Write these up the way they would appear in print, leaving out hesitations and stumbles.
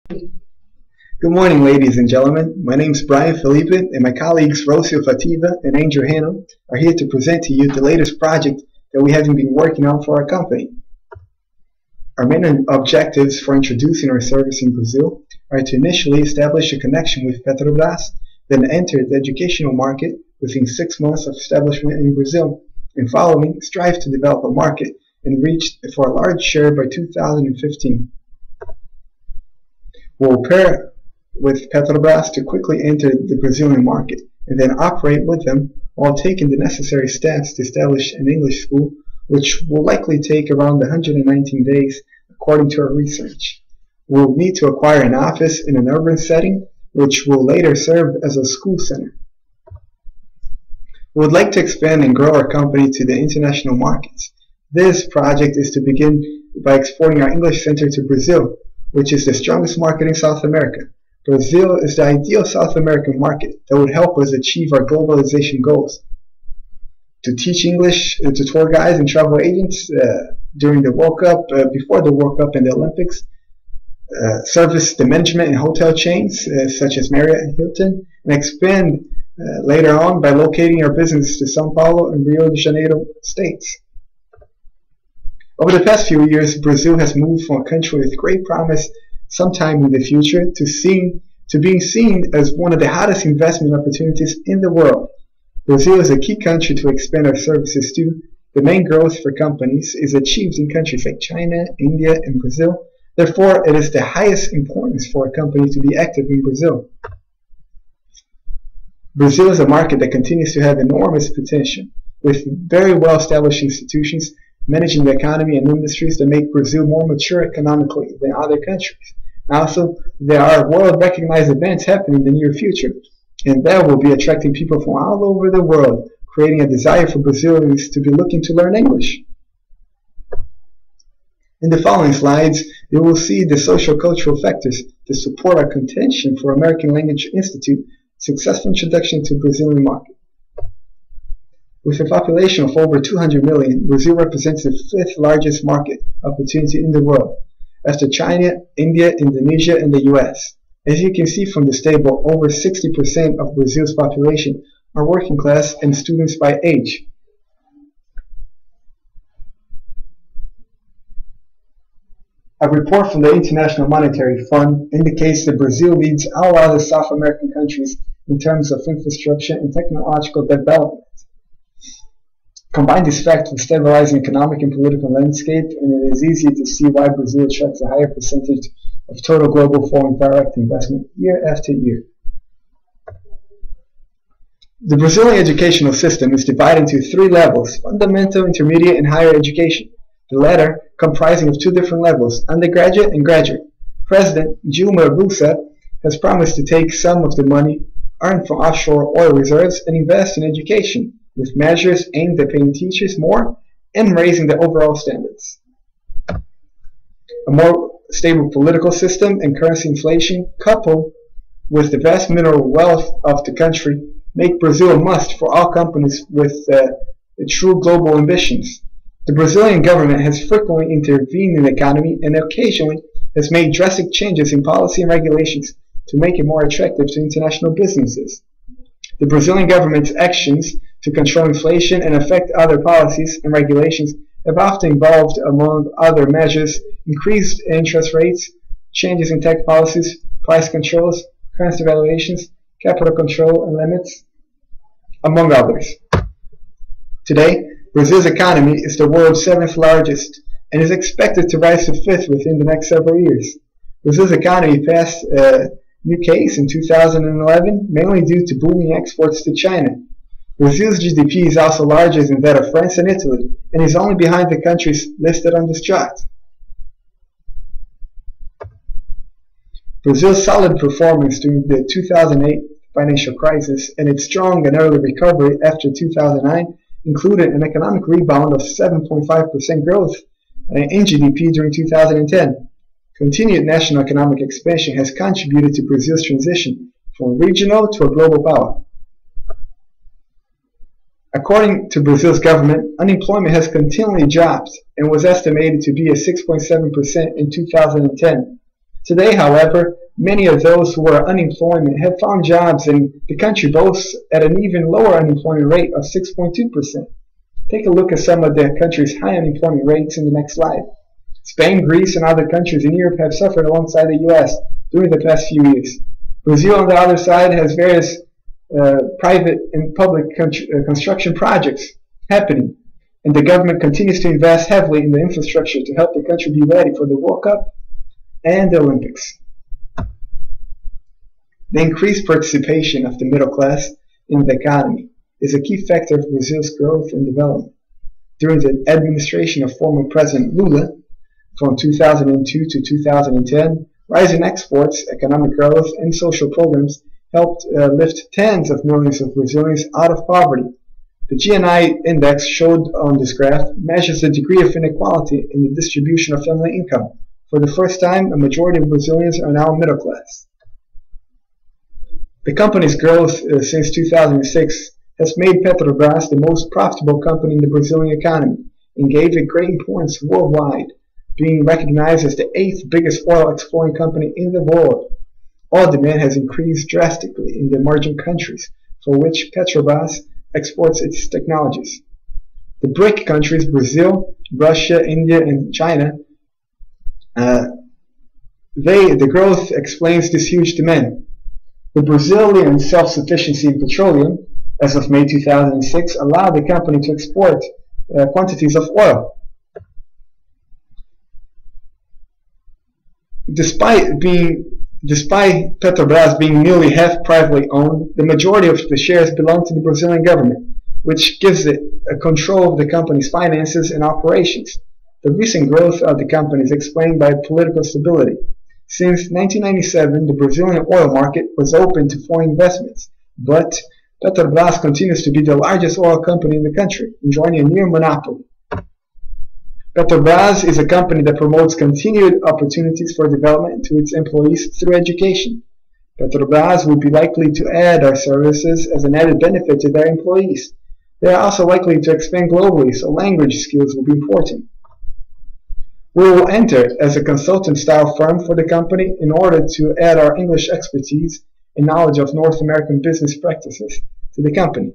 Good morning, ladies and gentlemen. My name is Brayan, Felipe, and my colleagues Rocio, Fetiva, and Hanno are here to present to you the latest project that we have been working on for our company. Our main objectives for introducing our service in Brazil are to initially establish a connection with Petrobras, then enter the educational market within 6 months of establishment in Brazil, and following, strive to develop a market and reach for a large share by 2015. We'll pair with Petrobras to quickly enter the Brazilian market and then operate with them while taking the necessary steps to establish an English school, which will likely take around 119 days according to our research. We'll need to acquire an office in an urban setting, which will later serve as a school center. We would like to expand and grow our company to the international markets. This project is to begin by exporting our English center to Brazil, which is the strongest market in South America. Brazil is the ideal South American market that would help us achieve our globalization goals. To teach English to tour guides and travel agents during the World Cup, before the World Cup and the Olympics, service the management and hotel chains such as Marriott and Hilton, and expand later on by locating our business to São Paulo and Rio de Janeiro states. Over the past few years, Brazil has moved from a country with great promise sometime in the future to being seen as one of the hottest investment opportunities in the world. Brazil is a key country to expand our services to. The main growth for companies is achieved in countries like China, India, and Brazil. Therefore, it is the highest importance for a company to be active in Brazil. Brazil is a market that continues to have enormous potential, with very well-established institutions managing the economy and industries that make Brazil more mature economically than other countries. Also, there are world-recognized events happening in the near future, and that will be attracting people from all over the world, creating a desire for Brazilians to be looking to learn English. In the following slides, you will see the social-cultural factors that support our contention for American Language Institute successful introduction to Brazilian market. With a population of over 200 million, Brazil represents the 5th largest market opportunity in the world, after China, India, Indonesia, and the US. As you can see from this table, over 60% of Brazil's population are working class and students by age. A report from the International Monetary Fund indicates that Brazil leads all other South American countries in terms of infrastructure and technological development. Combine this fact with stabilizing economic and political landscape, and it is easy to see why Brazil attracts a higher percentage of total global foreign direct investment year after year. The Brazilian educational system is divided into 3 levels: fundamental, intermediate, and higher education. The latter comprising of 2 different levels, undergraduate and graduate. President Dilma Rousseff has promised to take some of the money earned from offshore oil reserves and invest in education, with measures aimed at paying teachers more and raising the overall standards. A more stable political system and currency inflation, coupled with the vast mineral wealth of the country, make Brazil a must for all companies with true global ambitions. The Brazilian government has frequently intervened in the economy and occasionally has made drastic changes in policy and regulations to make it more attractive to international businesses. The Brazilian government's actions to control inflation and affect other policies and regulations have often involved, among other measures, increased interest rates, changes in tax policies, price controls, currency valuations, capital control and limits, among others. Today, Brazil's economy is the world's 7th largest and is expected to rise to 5th within the next several years. Brazil's economy passed UK's in 2011, mainly due to booming exports to China. Brazil's GDP is also larger than that of France and Italy, and is only behind the countries listed on this chart. Brazil's solid performance during the 2008 financial crisis and its strong and early recovery after 2009 included an economic rebound of 7.5% growth in GDP during 2010. Continued national economic expansion has contributed to Brazil's transition from regional to a global power. According to Brazil's government, unemployment has continually dropped and was estimated to be at 6.7% in 2010. Today, however, many of those who are unemployed have found jobs, and the country boasts at an even lower unemployment rate of 6.2%. Take a look at some of the country's high unemployment rates in the next slide. Spain, Greece, and other countries in Europe have suffered alongside the US during the past few years. Brazil, on the other side, has various private and public construction projects happening, and the government continues to invest heavily in the infrastructure to help the country be ready for the World Cup and the Olympics. The increased participation of the middle class in the economy is a key factor of Brazil's growth and development. During the administration of former President Lula, from 2002 to 2010, rising exports, economic growth, and social programs helped lift tens of millions of Brazilians out of poverty. The GNI index showed on this graph measures the degree of inequality in the distribution of family income. For the first time, a majority of Brazilians are now middle class. The company's growth since 2006 has made Petrobras the most profitable company in the Brazilian economy and gave it great importance worldwide, being recognized as the 8th biggest oil exporting company in the world. Oil demand has increased drastically in the emerging countries for which Petrobras exports its technologies. The BRIC countries, Brazil, Russia, India, and China, the growth explains this huge demand. The Brazilian self-sufficiency in petroleum, as of May 2006, allowed the company to export quantities of oil. Despite Petrobras being nearly half privately owned, the majority of the shares belong to the Brazilian government, which gives it control of the company's finances and operations. The recent growth of the company is explained by political stability. Since 1997, the Brazilian oil market was open to foreign investments, but Petrobras continues to be the largest oil company in the country, enjoying a near monopoly. Petrobras is a company that promotes continued opportunities for development to its employees through education. Petrobras would be likely to add our services as an added benefit to their employees. They are also likely to expand globally, so language skills will be important. We will enter as a consultant-style firm for the company in order to add our English expertise and knowledge of North American business practices to the company.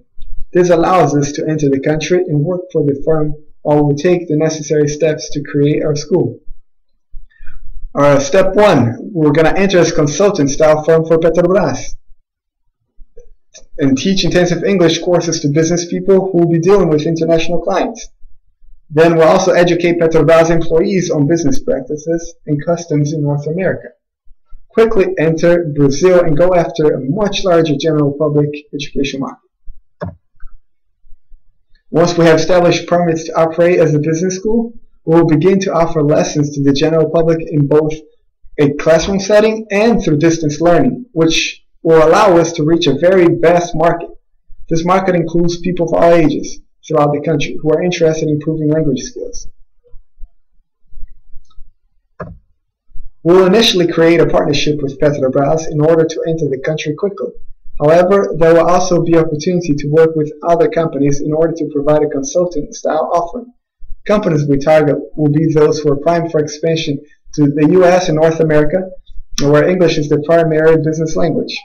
This allows us to enter the country and work for the firm while we take the necessary steps to create our school. Step 1, we're going to enter as a consultant-style firm for Petrobras and teach intensive English courses to business people who will be dealing with international clients. Then we'll also educate Petrobras employees on business practices and customs in North America. Quickly enter Brazil and go after a much larger general public education market. Once we have established permits to operate as a business school, we will begin to offer lessons to the general public in both a classroom setting and through distance learning, which will allow us to reach a very vast market. This market includes people of all ages throughout the country who are interested in improving language skills. We will initially create a partnership with Petrobras in order to enter the country quickly. However, there will also be opportunity to work with other companies in order to provide a consultant-style offering. Companies we target will be those who are primed for expansion to the US and North America, where English is the primary business language.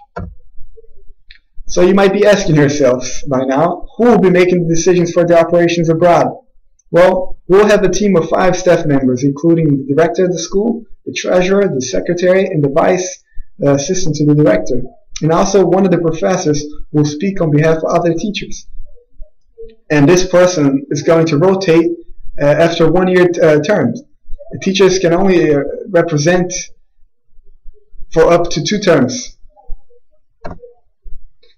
So you might be asking yourselves by now, who will be making the decisions for the operations abroad? Well, we'll have a team of 5 staff members, including the director of the school, the treasurer, the secretary, and the vice assistant to the director. And also one of the professors will speak on behalf of other teachers. And this person is going to rotate after 1-year terms. The teachers can only represent for up to 2 terms.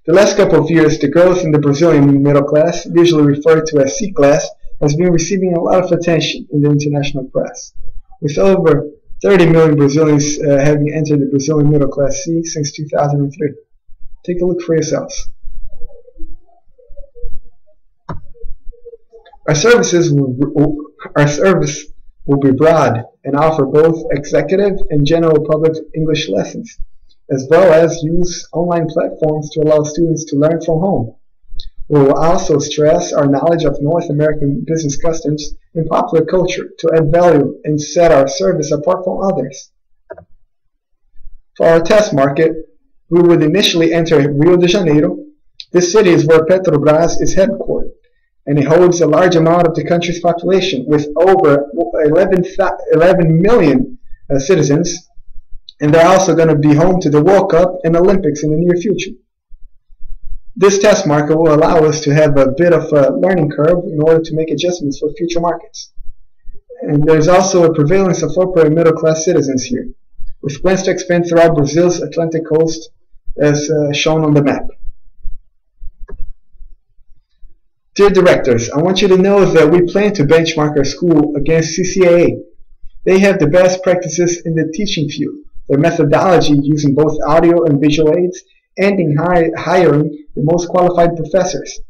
The last couple of years, the growth in the Brazilian middle class, usually referred to as C-class, has been receiving a lot of attention in the international press, with over 30 million Brazilians having entered the Brazilian middle class C since 2003. Take a look for yourselves. Our service will be broad and offer both executive and general public English lessons, as well as use online platforms to allow students to learn from home. We will also stress our knowledge of North American business customs and popular culture to add value and set our service apart from others. For our test market, we would initially enter Rio de Janeiro. This city is where Petrobras is headquartered, and it holds a large amount of the country's population with over 11 million citizens, and they're also going to be home to the World Cup and Olympics in the near future. This test market will allow us to have a bit of a learning curve in order to make adjustments for future markets. And there's also a prevalence of upper and middle class citizens here, with plans to expand throughout Brazil's Atlantic coast as shown on the map. Dear directors, I want you to know that we plan to benchmark our school against CCAA. They have the best practices in the teaching field, their methodology using both audio and visual aids, and in hiring the most qualified professors.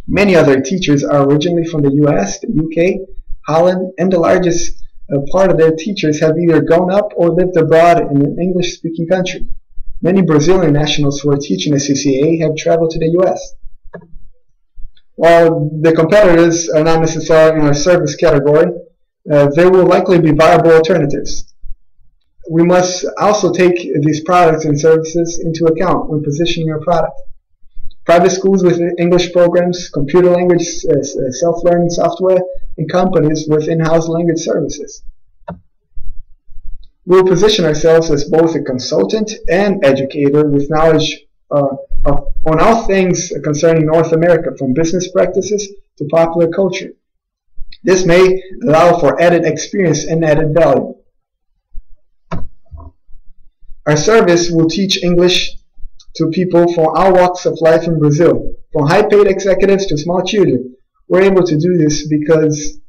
Many other teachers are originally from the US, the UK, Holland, and the largest part of their teachers have either grown up or lived abroad in an English-speaking country. Many Brazilian nationals who are teaching at CCAA have traveled to the US. While the competitors are not necessarily in our service category, there will likely be viable alternatives. We must also take these products and services into account when positioning our product. Private schools with English programs, computer language self-learning software, and companies with in-house language services. We will position ourselves as both a consultant and educator with knowledge on all things concerning North America, from business practices to popular culture. This may allow for added experience and added value. Our service will teach English to people from all walks of life in Brazil, from high-paid executives to small children. We're able to do this because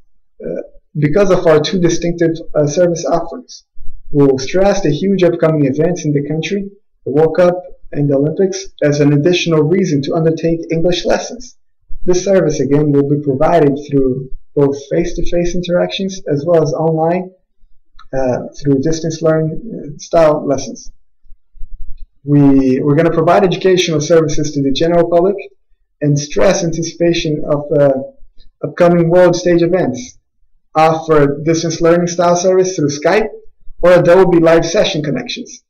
of our two distinctive service offerings. We'll stress the huge upcoming events in the country, the World Cup and the Olympics, as an additional reason to undertake English lessons. This service, again, will be provided through both face-to-face interactions as well as online through distance learning style lessons. We're going to provide educational services to the general public and stress anticipation of upcoming world stage events. Offer distance learning style service through Skype or Adobe live session connections.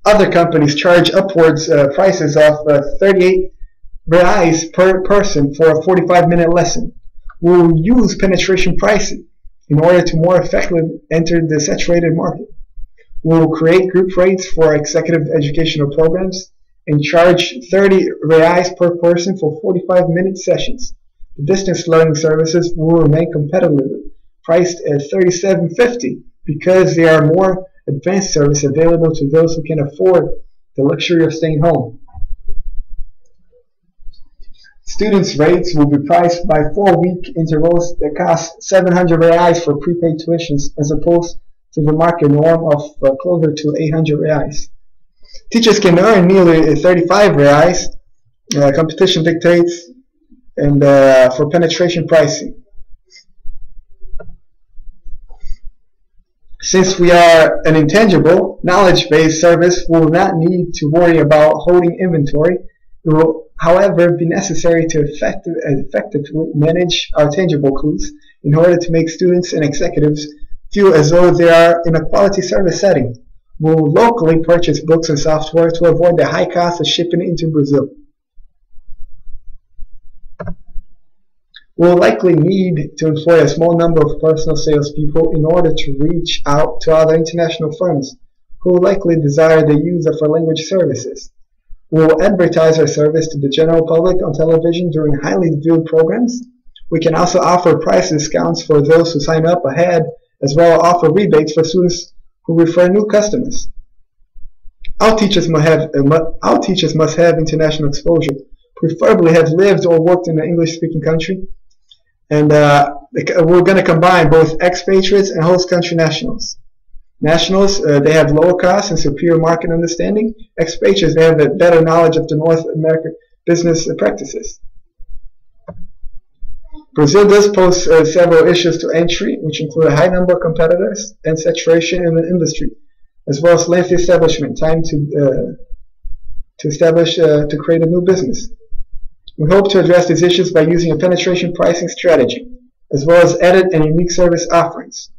Other companies charge upwards prices of 38 reais per person for a 45-minute lesson. We'll use penetration pricing in order to more effectively enter the saturated market. We'll create group rates for executive educational programs and charge 30 reais per person for 45-minute sessions. The distance learning services will remain competitively priced at $37.50 because they are more advanced service available to those who can afford the luxury of staying home. Students' rates will be priced by 4-week intervals that cost 700 reais for prepaid tuitions as opposed to the market norm of closer to 800 reais. Teachers can earn nearly 35 reais. Competition dictates and for penetration pricing. Since we are an intangible, knowledge-based service, we will not need to worry about holding inventory. It will, however, be necessary to effectively manage our tangible clues in order to make students and executives feel as though they are in a quality service setting. We will locally purchase books and software to avoid the high cost of shipping into Brazil. We will likely need to employ a small number of personal salespeople in order to reach out to other international firms who will likely desire the use of our language services. We will advertise our service to the general public on television during highly viewed programs. We can also offer price discounts for those who sign up ahead, as well as offer rebates for students who refer new customers. All teachers must have international exposure, preferably have lived or worked in an English-speaking country. And we're going to combine both expatriates and host country nationals. Nationals, they have lower costs and superior market understanding. Expatriates, they have a better knowledge of the North American business practices. Brazil does pose several issues to entry, which include a high number of competitors and saturation in the industry, as well as lengthy establishment time to create a new business. We hope to address these issues by using a penetration pricing strategy, as well as added and unique service offerings.